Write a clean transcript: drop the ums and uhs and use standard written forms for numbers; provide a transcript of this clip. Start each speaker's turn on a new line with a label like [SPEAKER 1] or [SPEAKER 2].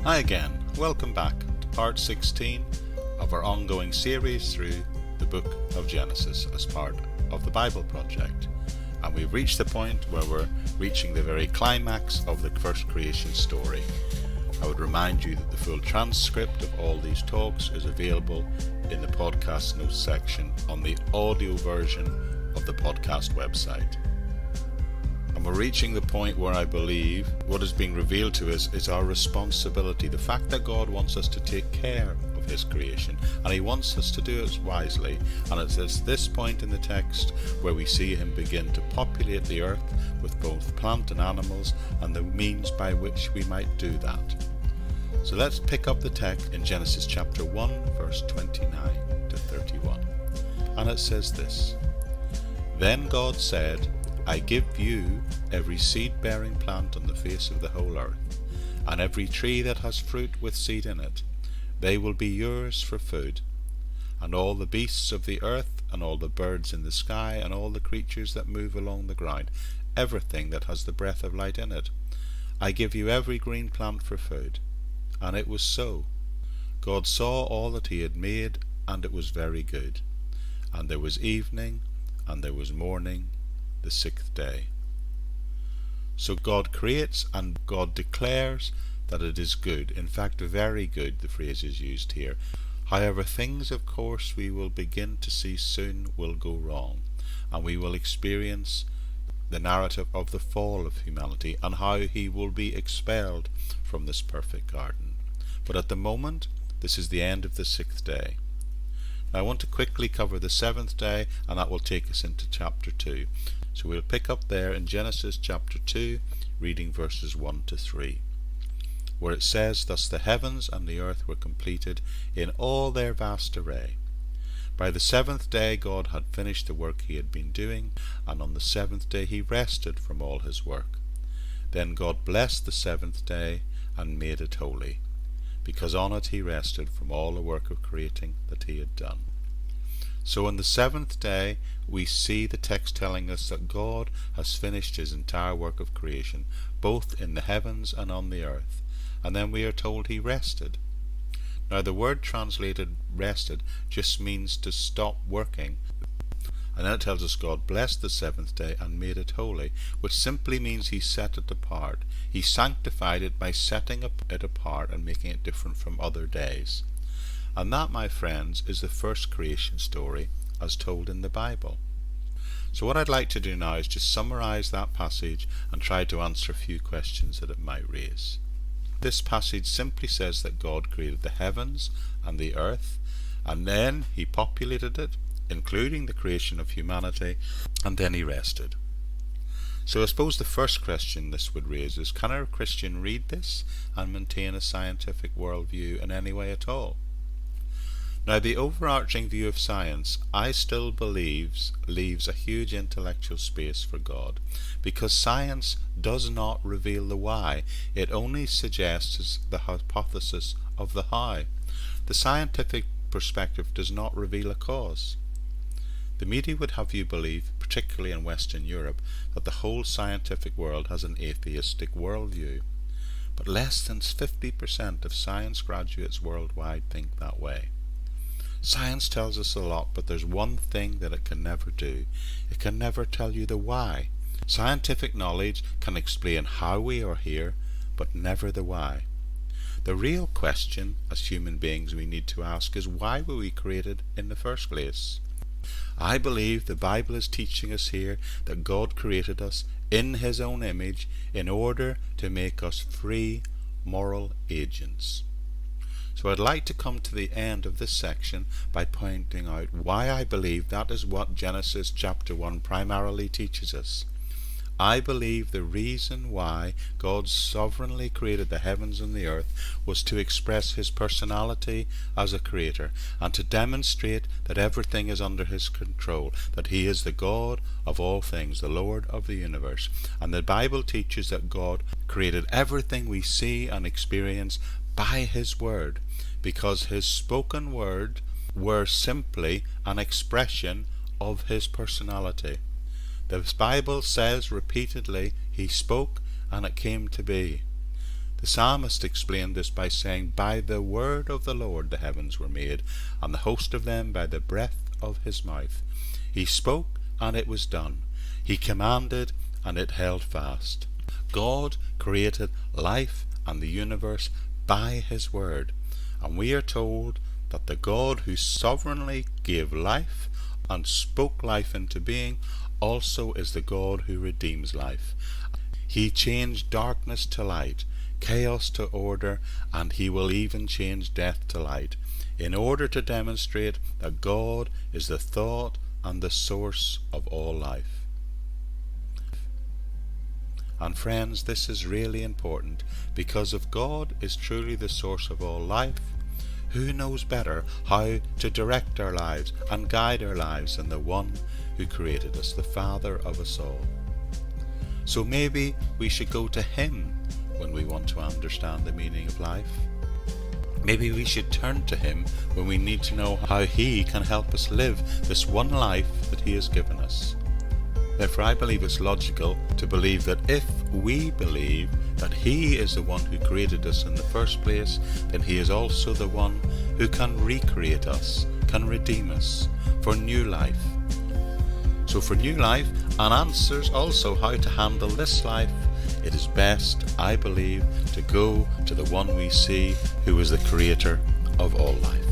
[SPEAKER 1] Hi again, welcome back to part 16 of our ongoing series through the book of Genesis as part of the Bible Project. And we've reached the point where we're reaching the very climax of the first creation story. I would remind you that the full transcript of all these talks is available in the podcast notes section on the audio version of the podcast website. And we're reaching the point where I believe what is being revealed to us is our responsibility. The fact that God wants us to take care of His creation, and He wants us to do it wisely. And it's at this point in the text where we see Him begin to populate the earth with both plant and animals, and the means by which we might do that. So let's pick up the text in Genesis chapter 1, verse 29 to 31. And it says this: Then God said, I give you every seed-bearing plant on the face of the whole earth, and every tree that has fruit with seed in it. They will be yours for food. And all the beasts of the earth, and all the birds in the sky, and all the creatures that move along the ground, everything that has the breath of life in it. I give you every green plant for food. And it was so. God saw all that He had made, and it was very good. And there was evening, and there was morning, the sixth day. So God creates and God declares that it is good. In fact, very good, the phrase is used here. However, things, of course, we will begin to see soon will go wrong, and we will experience the narrative of the fall of humanity and how he will be expelled from this perfect garden. But at the moment, this is the end of the sixth day. Now I want to quickly cover the seventh day, and that will take us into chapter 2. So we'll pick up there in Genesis chapter 2, reading verses 1 to 3, where it says, Thus the heavens and the earth were completed in all their vast array. By the seventh day God had finished the work He had been doing, and on the seventh day He rested from all His work. Then God blessed the seventh day and made it holy, because on it He rested from all the work of creating that He had done. So on the seventh day we see the text telling us that God has finished His entire work of creation, both in the heavens and on the earth. And then we are told He rested. Now the word translated rested just means to stop working. And then it tells us God blessed the seventh day and made it holy, which simply means He set it apart. He sanctified it by setting it apart and making it different from other days. And that, my friends, is the first creation story as told in the Bible. So what I'd like to do now is just summarize that passage and try to answer a few questions that it might raise. This passage simply says that God created the heavens and the earth, and then He populated it, including the creation of humanity, and then He rested. So I suppose the first question this would raise is, can a Christian read this and maintain a scientific worldview in any way at all? Now, the overarching view of science, I still believe, leaves a huge intellectual space for God, because science does not reveal the why. It only suggests the hypothesis of the how. The scientific perspective does not reveal a cause. The media would have you believe, particularly in Western Europe, that the whole scientific world has an atheistic worldview. But less than 50% of science graduates worldwide think that way. Science tells us a lot, but there's one thing that it can never do. It can never tell you the why. Scientific knowledge can explain how we are here, but never the why. The real question as human beings we need to ask is, why were we created in the first place? I believe the Bible is teaching us here that God created us in His own image in order to make us free moral agents. So I'd like to come to the end of this section by pointing out why I believe that is what Genesis chapter 1 primarily teaches us. I believe the reason why God sovereignly created the heavens and the earth was to express His personality as a creator, and to demonstrate that everything is under His control, that He is the God of all things, the Lord of the universe. And the Bible teaches that God created everything we see and experience by His word, because His spoken word were simply an expression of His personality. The Bible says repeatedly, He spoke and it came to be. The The psalmist explained this by saying, "By the word of the Lord the heavens were made, and the host of them by the breath of his mouth. He spoke, and it was done. He commanded, and it held fast." God created life and the universe by his word, and we are told that the God who sovereignly gave life and spoke life into being also is the God who redeems life. He changed darkness to light, chaos to order, and he will even change death to light, in order to demonstrate that God is the thought and the source of all life. And friends, this is really important, because if God is truly the source of all life, who knows better how to direct our lives and guide our lives than the one who created us, the Father of us all? So maybe we should go to him when we want to understand the meaning of life. Maybe we should turn to him when we need to know how he can help us live this one life that he has given us. Therefore, I believe it's logical to believe that if we believe that he is the one who created us in the first place, then he is also the one who can recreate us, can redeem us for new life. So for new life and answers also how to handle this life, it is best, I believe, to go to the one we see who is the creator of all life.